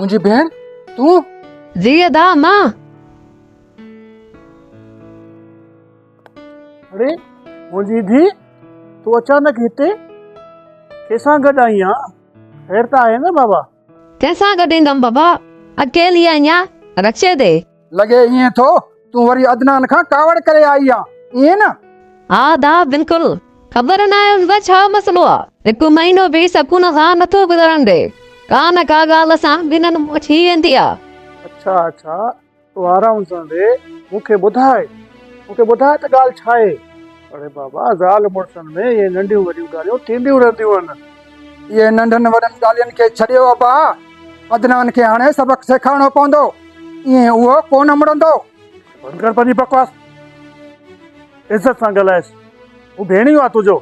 मुंहिंजी भेण तूं? जी अदा मां। अरे मुंहिंजी धी, तूं अचानक हिते कंहिंसां गॾु आई आहीं? ख़ैर त आहे न बाबा? कंहिंसां गॾु ईंदमि बाबा, अकेली आहियां रक्षे ते। लॻे ईअं थो तूं वरी अदनान खां कावड़ करे आई आहीं, ईअं न? हा दा बिल्कुलु, ख़बर न आहे हुनजो छा मसलो आहे। हिकु महीनो बि सुकून सां नथो गुज़रण ॾे, का न का ॻाल्हि सां ॿिन्हिनि में थी वेंदी आहे। अच्छा तूं आराम सां वेह, मूंखे ॿुधाए त ॻाल्हि छा आहे? अरे बाबा, ज़ाल मुड़सनि में इहे नंढियूं वॾियूं ॻाल्हियूं थींदियूं रहंदियूं आहिनि। इहे नंढनि वॾनि ॻाल्हियुनि खे छॾियो अबा, अदनान खे हाणे सबक़ सेखारिणो पवंदो, ईअं उहो कोन मुड़ंदो। बंदि कर पंहिंजी बकवास, इज़त सां ॻाल्हाएसि, हू भेणियो आहे तुंहिंजो।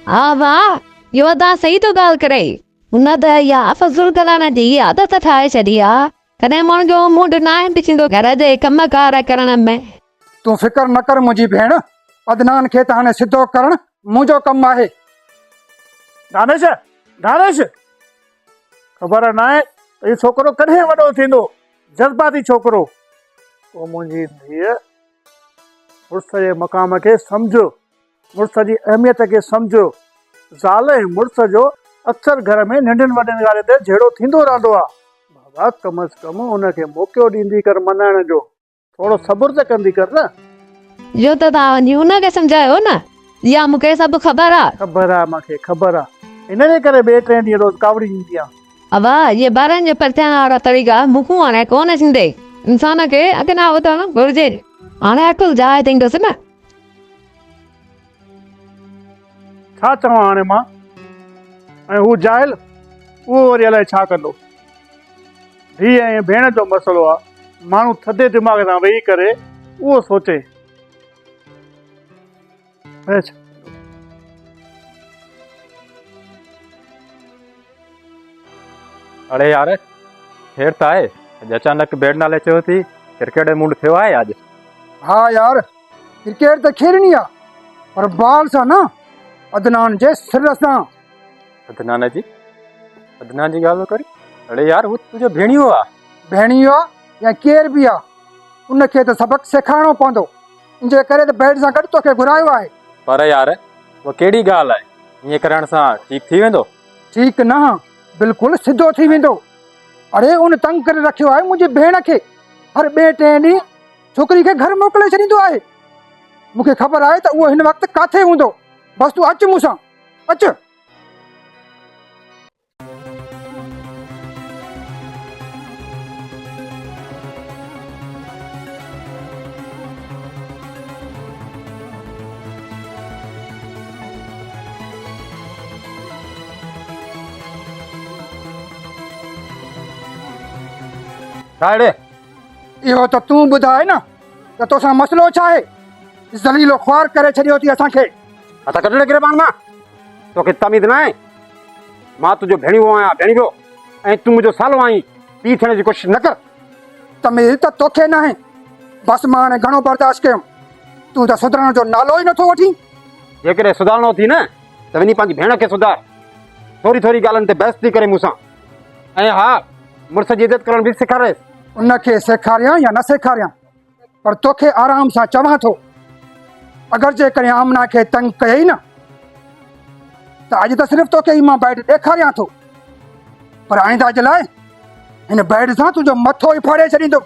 हा वाह, इहो अदा सही थो ॻाल्हि करे। हुन त इहा फज़ूल ॻाल्हाइण जी आदत ठाहे छॾी आहे। कॾहिं माण्हू जो मूड न आहे पिछंदो घर जे कम कार करण में। तूं फिकर न कर मुंहिंजी भेण, अदनान खे त हाणे सिधो करणु मुंहिंजो कमु आहे। दानिश, ख़बर न आहे त इहो छोकिरो कॾहिं वॾो थींदो, जज़्बाती छोकिरो। पोइ मुंहिंजी धीअ, मुड़ुस जे मक़ाम खे सम्झो, मुड़ुस जी अहमियत खे सम्झो। ज़ाल ऐं मुड़ुस जो अक्सर घर में नंढियुनि वॾनि ॻाल्हियुनि ते झेड़ो थींदो रहंदो आहे। बाबा, कम अज़ कम हुनखे मौक़ो ॾींदी कर मनाइण जो, थोरो सब्र त कंदी कर न। जो त तव्हां वञी हुनखे सम्झायो न, इहा मूंखे सभु ख़बर आहे। मूंखे ख़बर आहे, इन जे करे ॿिए टे ॾींहं रोज़ कावड़ी ईंदी आहे। अबा, इहे ॿारनि जे परिचय वारा तरीक़ा मूंखां हाणे कोन थींदे। इंसान खे अॻियां वधणु घुरिजे। हाणे अकुल जाइ थींदुसि न। छा चवां हाणे मां? ऐं हू जाहिल, उहो वरी अलाए छा कंदो। धीअ ऐं भेण जो मसइलो आहे, माण्हू थधे दिमाग़ सां वेही करे उहो सोचे। अरे यार, ख़ैर त आहे? अचानक बैट नाले चयो थी, क्रिकेट जो मूड थियो आहे अॼु? हा यार, क्रिकेट त खेॾणी आहे, पर बॉल सां न, अदनान जे सिर सां। अदनान जी ॻाल्हि करी? अरे यार, हू तुंहिंजो भेणियो आहे। भेणियो आहे या केर बि आहे, उनखे त सबक़ सेखारिणो पवंदो, इनजे करे त बैट सां गॾु तोखे घुरायो आहे। पर यार, उहा कहिड़ी ॻाल्हि आहे? ईअं करण सां ठीकु थी वेंदो? ठीकु न, बिल्कुलु सिधो थी वेंदो। अरे उन तंग करे रखियो आहे मुंहिंजी भेण खे, हर ॿिए टे ॾींहुं छोकिरी खे घर मोकिले छॾींदो आहे। मूंखे ख़बर आहे त उहो हिन वक़्तु किथे हूंदो। बसि तूं अचु मूंसां, अचु। इहो त तूं ॿुधाए न त तोसां मसइलो छा आहे? ज़लीलो ख्वार करे छॾियो थी असांखे। हथ कढ रे गिरबान मां, तोखे तमीज़ न आहे? मां तुंहिंजो भेणियो आहियां, भेणियो, ऐं तूं मुंहिंजो सालो आहीं। पीउ थियण जी कोशिशि न कर। तमीज़ त तोखे न आहे। बसि मां हाणे घणो बर्दाश्त कयुमि, तूं त सुधरण जो नालो ई नथो वठी। जेकॾहिं सुधारणो थी न त वञी पंहिंजी भेण खे सुधार। थोरी ॻाल्हियुनि ते बहस थी करे मूंसां। ऐं हा, मुड़ुस जी इज़त करण बि सेखारेसि। उनखे सेखारियां या न सेखारियां, पर तोखे आराम सां चवां थो, अगरि जेकॾहिं आमना खे तंग कयई न त अॼु त सिर्फ़ु तोखे ई मां बैट ॾेखारियां थो, पर आईंदा जे लाइ हिन बैट सां तुंहिंजो मथो ई फाड़े छॾींदो।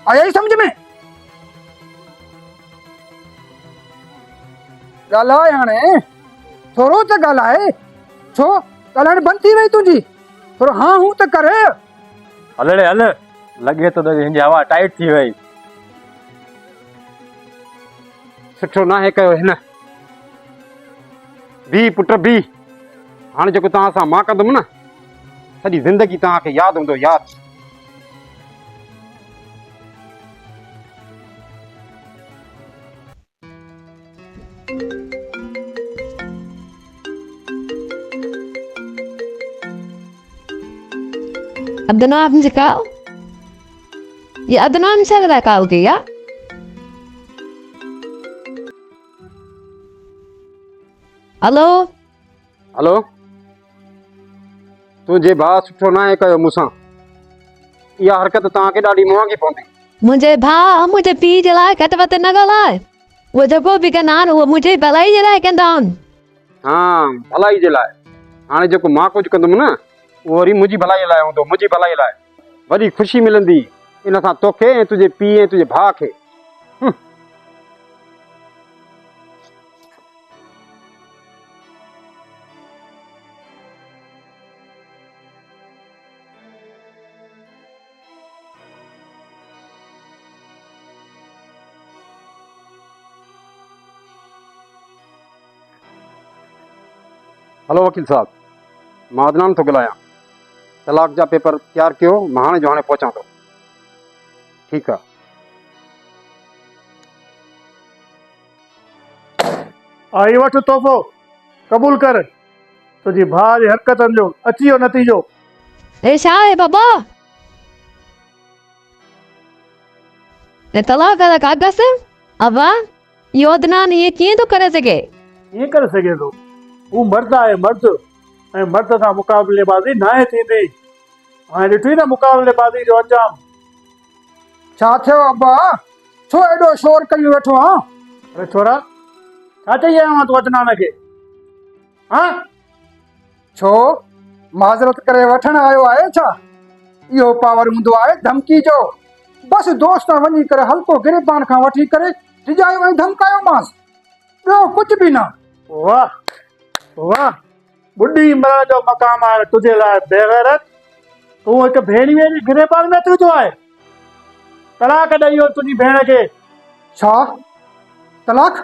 आया ई सम्झ में? ॻाल्हाए हाणे, थोरो त ॻाल्हाए। छो ॻाल्हाइण बंदि थी वई तुंहिंजी? थोरो हा हूं त कर। हल रे हल, लॻे थो त हिनजी हवा टाइट थी वई। सुठो नाहे कयो हिन। बी पुट बी, हाणे जेको तव्हां सां मां कंदुमि न, सॼी ज़िंदगी तव्हांखे यादि हूंदो, यादि। Abdurrahman Zakal? Ya Abdurrahman Zakal की या? हेलो हेलो, तुंहिंजे भाउ सुठो न आहे कयो मूंसां। इहा हरकत तव्हांखे ॾाढी महांगी पवंदी। मुंहिंजे भाउ मुंहिंजे पीउ जे लाइ घटि वधि न ॻाल्हाए। उहे जेको बि कंदा आहिनि उहो मुंहिंजी भलाई जे लाइ कंदा आहिनि। हा, भलाई जे लाइ। हाणे जेको मां कुझु कंदुमि न उहो वरी मुंहिंजी भलाई लाइ हूंदो, मुंहिंजी भलाई लाइ। वॾी ख़ुशी मिलंदी इन सां तोखे ऐं तुंहिंजे पीउ ऐं तुंहिंजे भाउ खे। हेलो वकील साहब, मां अदनान थो ॻाल्हायां। तलाक जा पेपर तयारु कयो, मां हाणे जो हाणे पहुचां थो। ठीकु आहे। आई वठ तोहफ़ो, क़बूल कर। तुंहिंजी भाउ जी हरकतनि जो अची वियो नतीजो। हे छा आहे बाबा? हे तलाक जा कागज़? अबा इहो अदनान इहे कीअं थो करे सघे? कीअं करे सघे थो? हू मर्द आहे, मर्द, ऐं मर्द सां मुक़ाबलेबाज़ी न आहे थींदी। हाणे ॾिठी न मुक़ाबलेबाज़ी जो अंजाम। छा थियो अब्बा? छो एॾो शोर कई वेठो आं? अरे छोरा, छा चई आयो आहीं तूं अदनान खे? हाँ, छो माज़रत करे वठण आयो आहे छा? इहो पावर हूंदो आहे धमकी जो। बसि दोस्त वञी करे हल्को गिरबान खां वठी करे डिॼायो ऐं धमकायोमांसि, ॿियो कुझु बि न। वाह वाह, बुढ़ी मरण जो मक़ाम आहे तुंहिंजे लाइ बेग़ैरत। तूं हिकु भेणीअ जी गिरेबान में अचिजो आहे। तलाक ॾेई वियो तुंहिंजी भेण खे। छा तलाक?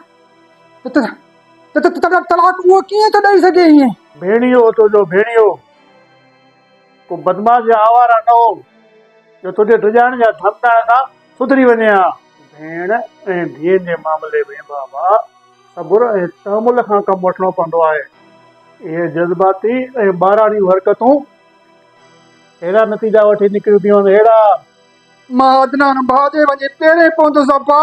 तलाक उहो कीअं थो ॾेई सघे ईअं? भेणियो तुंहिंजो भेणियो को बदमाश या आवारा न हो जो तुंहिंजे डिॼाइण या धमकाइण सां सुधरी वञे हा। भेण ऐं धीअ जे मामले में बाबा सबुर ऐं तहमुल खां कमु वठिणो पवंदो आहे। इहे जज़्बाती ऐं ॿाराणियूं हरकतूं अहिड़ा नतीजा वठी निकिरंदियूं आहिनि, अहिड़ा। मां अदनान भाउ जे वञी पेरे पवंदुसि अब्बा,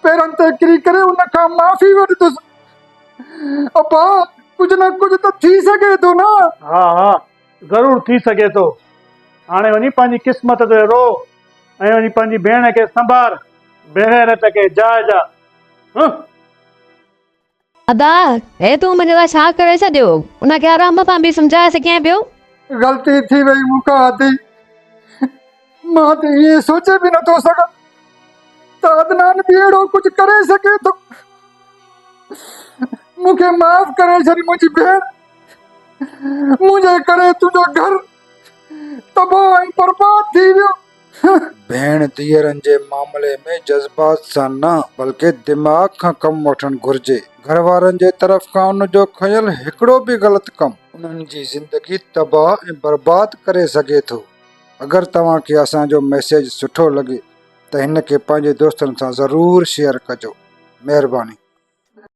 पेरनि ते किरी करे उन खां माफ़ी वठंदुसि। अब्बा कुझु न कुझु त थी सघे थो न? हा हा, ज़रूरु थी सघे थो। हाणे वञी पंहिंजी क़िस्मत ते रो ऐं वञी पंहिंजी भेण खे संभार, बेग़ैरत खे जाइज़। अदा हे तूं मुंहिंजे लाइ छा करे छॾियो? उनखे आराम सां बि सम्झाए सघियां पियो। ग़लती थी वई मूंखां आदि। मां त इएं सोचे बि नथो सघां त अदनान बि अहिड़ो कुझु करे सघे थो। मूंखे माफ़ करे छॾ मुंहिंजी भेण। मुंहिंजे करे तुंहिंजो घर तबाह ऐं बर्बाद थी वियो। भेण धीअरनि जे मामले में जज़्बात सां न बल्कि दिमाग़ खां कमु वठणु घुर्जे। घर वारनि जे तरफ़ खां उन जो खयल हिकिड़ो बि ग़लति कमु उन्हनि जी ज़िंदगी तबाह ऐं बर्बाद करे सघे थो। अगरि तव्हांखे असांजो मैसेज सुठो लॻे त हिन खे पंहिंजे दोस्तनि सां ज़रूरु शेयर कजो। महिरबानी।